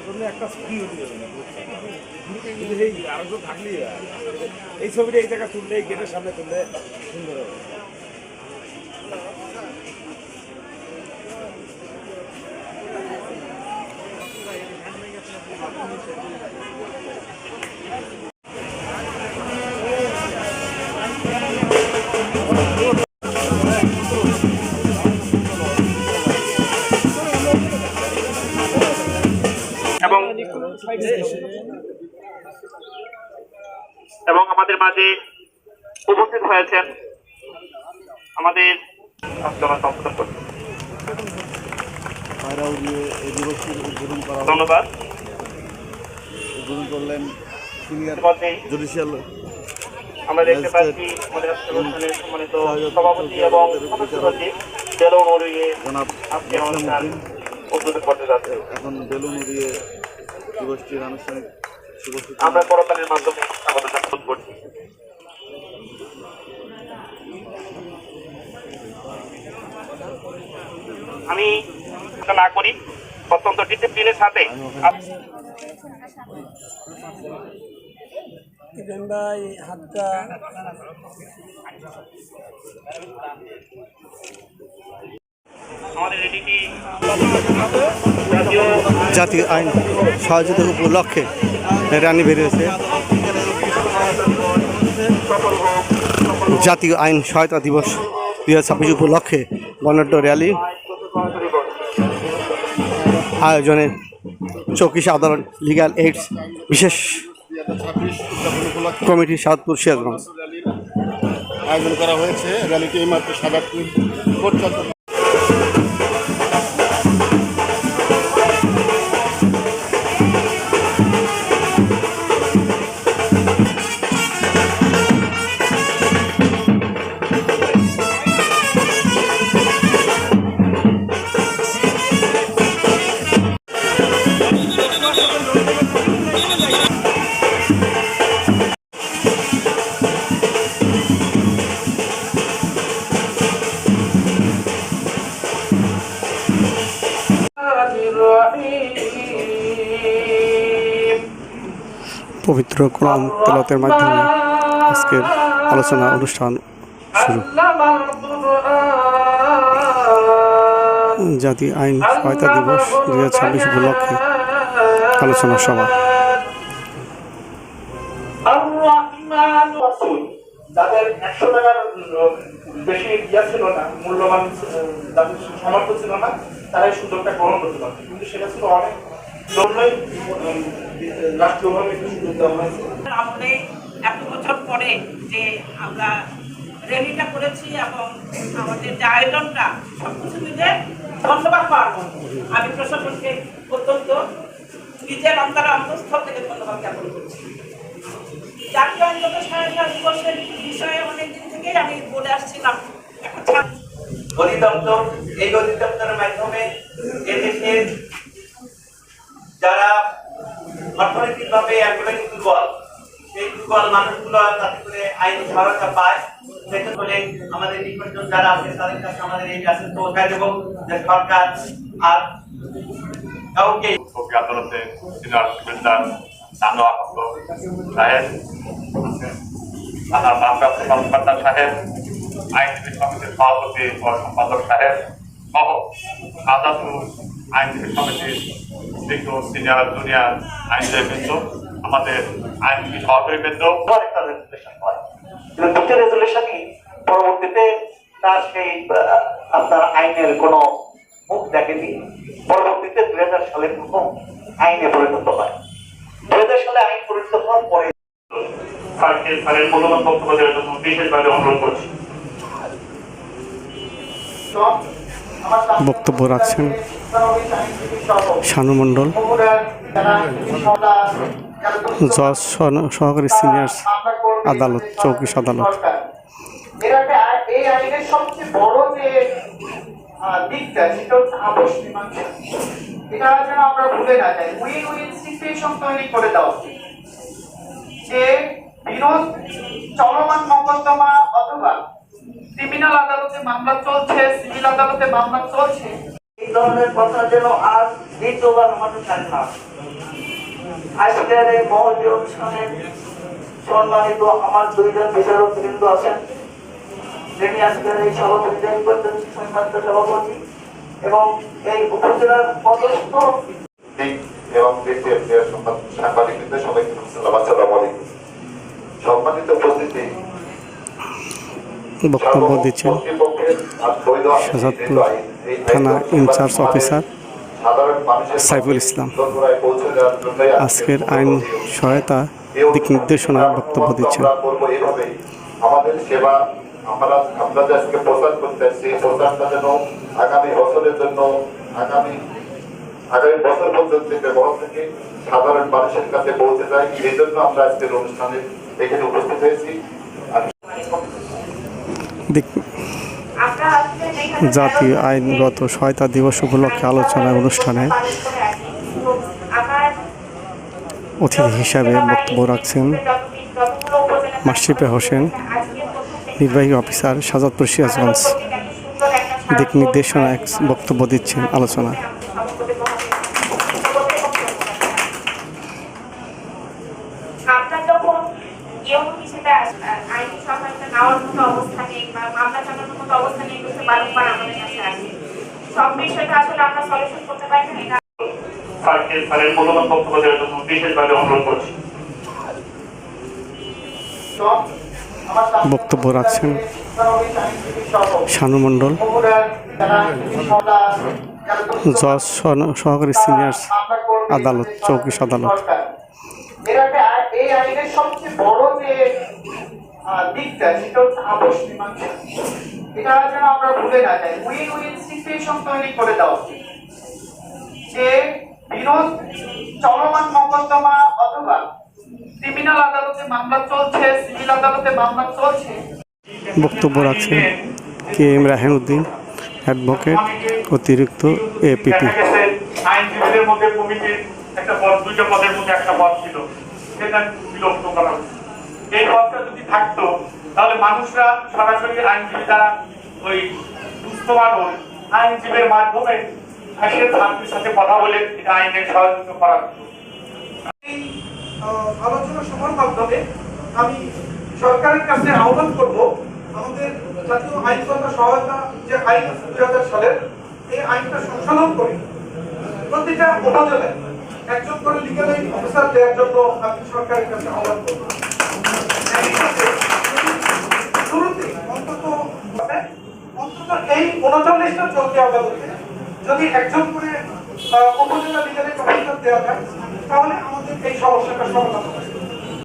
জন্য একটা ছবি হতে যাবে না, কিন্তু এই আরো থাকলেই এই ছবিটা এই জায়গা তুললে, গেটের সামনে তুললে সুন্দর হবে। এবং আমাদের মাঝে উপস্থিত হয়েছেন আমাদের ধন্যবাদ উদ্বোধন করলেন সিনিয়র জুডিশিয়াল। আমরা দেখতে পাচ্ছি আমাদের অনুষ্ঠানের সম্মানিত সভাপতি এবং সচিব বেলুন উড়িয়ে আজকে অনুষ্ঠান উদ্বোধন করতে যাচ্ছে। এখন বেলুন উড়িয়ে যুবশ্রীর আনুষ্ঠানিক আমরা করতালির মাধ্যমে আমাদের সম্বোধন করছি। আমি না করি অত্যন্ত ডিসিপ্লিনের সাথে জাতীয় আইন সহযোগিতা উপলক্ষে র্যালি বেরিয়েছে। জাতীয় আইন সহায়তা দিবস 2026 উপলক্ষে বর্ণাঢ্য র্যালি আয়োজনে চৌকিশ আদালত লিগ্যাল এইডস বিশেষ কমিটি সাদপুর সিরাজগঞ্জ আয়োজন করা হয়েছে। র্যালিটি এইমাত্র সাদাপুর কোর্ট চত্বর পবিত্র কোরআন তেলাওয়াতের মাধ্যমে আজকের আলোচনা অনুষ্ঠান শুরু। জাতীয় আইন সহায়তা দিবস 2026 উপলক্ষে আলোচনা সভা। যাদের 100 টাকার বেশি ইয়া ছিল না, মূল্যবান যাদের সামর্থ্য ছিল না, তারা এই সুযোগটা গ্রহণ করতে পারত, কিন্তু সেটা ছিল অনেক জন্যই রাষ্ট্রীয়ভাবে সুযোগ দেওয়া হয়েছে। আপনি এত বছর পরে যে আমরা র্যালিটা করেছি এবং আমাদের যে আয়োজনটা সবকিছু মিলে ধন্যবাদ পাবো। আমি প্রশাসনকে অত্যন্ত নিজের অন্তঃস্থল থেকে ধন্যবাদ জ্ঞাপন করছি। জাতীয় আইনগত সহায়তা দিবসের বিষয়ে অনেকদিন থেকেই আমি বলে আসছিলাম। অধিদপ্তর, এই অধিদপ্তরের মাধ্যমে এদেশের যারা অর্থনৈতিকভাবে একেবারে দুর্বল, সেই দুর্বল মানুষগুলো যাতে করে আইনি সহায়তা পায়, সেটা হলে আমাদের নিকটজন যারা আছে তাদের কাছে আমাদের এই মেসেজ পৌঁছায় দেব যে সরকার আর কাউকে আদালতে সিনিয়র সিভিলদার নানো আহত সাহেব, থানা মামলা সাহেব, আইনজীবী সমিতির সভাপতি ও সম্পাদক সাহেব সহ আজাদপুর আইনজীবী সমিতির বিজ্ঞ সিনিয়র জুনিয়র আইনজীবীবৃন্দ, আমাদের আইনজীবী সহকর্মীবৃন্দ, একটা রেজুলেশন হয়, কিন্তু দুটো রেজুলেশনই পরবর্তীতে তার সেই আপনার আইনের কোনো মুখ দেখেনি। পরবর্তীতে 2000 সালে প্রথম আইনে পরিণত হয়। 2000 সালে আইন পরিণত হওয়ার পরে স্যারের মূল্যবান বক্তব্য দেওয়ার জন্য বিশেষভাবে অনুরোধ করছি। বক্তব্য রাখছেন শানু মণ্ডল, জজ সহকারী সিনিয়র আদালত, চৌকিশ আদালত। এই আইনের সবচেয়ে বড় যে দিকটা সেটা হচ্ছে আপোষ মীমাংসা। এটা যেন আমরা ভুলে না যাই। উইন উইন সিচুয়েশন তৈরি করে দেওয়া যে বিরোধ চলমান মোকদ্দমা অথবা ক্রিমিনাল আদালতে মামলা চলছে, সিভিল আদালতে মামলা চলছে, এই ধরনের কথা যেন আর দ্বিতীয়বার হতে চায় না। আজকের এই মহতী অনুষ্ঠানে সম্মানিত আমার দুইজন বিচারক বৃন্দ আছেন, যিনি আজকের এই সভাপতি করতেন, সম্মানিত সভাপতি এবং এই উপজেলার পদস্থ এবং দেশের সাংবাদিকদের সবাইকে আসসালামু আলাইকুম। সম্মানিত উপস্থিতি, বক্তব্য দিচ্ছেন শাহজাদপুর থানা ইনচার্জ অফিসার সাইফুল ইসলাম। আজকের আইন সহায়তা দিক নির্দেশনার বক্তব্য দিচ্ছেন। আমাদের সেবা আমরা যে আজকে প্রচার করতে আসছি, এই প্রচারটা যেন আগামী বছরের জন্য আগামী বছর পর্যন্ত বড় থেকে সাধারণ মানুষের কাছে পৌঁছে যায়। এই জন্য আমরা আজকের অনুষ্ঠানে এখানে উপস্থিত হয়েছি। জাতীয় আইনগত সহায়তা দিবস উপলক্ষে আলোচনা অনুষ্ঠানে অতিথি হিসাবে বক্তব্য রাখছেন মাশরিফে হোসেন, নির্বাহী অফিসার, শাহজাদপুর সিরাজগঞ্জ। দিক নির্দেশনা এক বক্তব্য দিচ্ছেন আলোচনা। আমরা যখন কেউ হিসেবে আইনি সহায়তা নেওয়ার মতো অবস্থা নেই বা মামলা চালানোর মতো অবস্থা নেই, বলতে বারংবার আমাদের কাছে আসে। সব বিষয়টা আসলে আমরা সলিউশন করতে পারি না। এটা স্যারের মূল্যবান বক্তব্য দেওয়ার জন্য বিশেষভাবে অনুরোধ করছি। বক্তব্য রাখছেন শানু মণ্ডল, জজ সহকারী সিনিয়র আদালত, চৌকিশ আদালত। এই আইনের সবচেয়ে বড় যে দিকটা সেটা হচ্ছে আপোষ মীমাংসা। এটা যেন আমরা ভুলে না যাই। উইন উইন সিচুয়েশন তৈরি করে দেওয়া উচিত, যে বিরোধ চলমান মোকদ্দমা অথবা ক্রিমিনাল আদালতে মামলা চলছে, সিভিল আদালতে মামলা চলছে। বক্তব্য রাখছেন কে এম রাহেনুদ্দিন, অ্যাডভোকেট, অতিরিক্ত এপিপি। আইনজীবীদের মধ্যে কমিটির একটা পদ, দুইটা পদের মধ্যে একটা পদ ছিল, সেটা বিলুপ্ত করা হয়েছে। এই পদটা যদি থাকতো তাহলে মানুষরা সরাসরি আইনজীবী দ্বারা ওই দুস্থ মানুষ আইনজীবীর মাধ্যমে ছাত্রীর সাথে কথা বলে এটা আইনের সহযোগিতা করা হতো। আলোচনা সভার মাধ্যমে আমি সরকারের কাছে আহ্বান করব, আমাদের জাতীয় আইনগত সহায়তা যে আইন 2000 সালের, এই আইনটা সংশোধন করে প্রতিটা উপজেলায় একজন করে লিগ্যাল এইড অফিসার দেওয়ার জন্য আমি সরকারের কাছে আহ্বান করব। শুরুতে অন্তত এই 39টা চলতি আদালতে যদি একজন করে উপজেলা লিগ্যাল এইড অফিসার দেওয়া যায়, তাহলে আমাদের এই সমস্যাটা সমাধান হবে।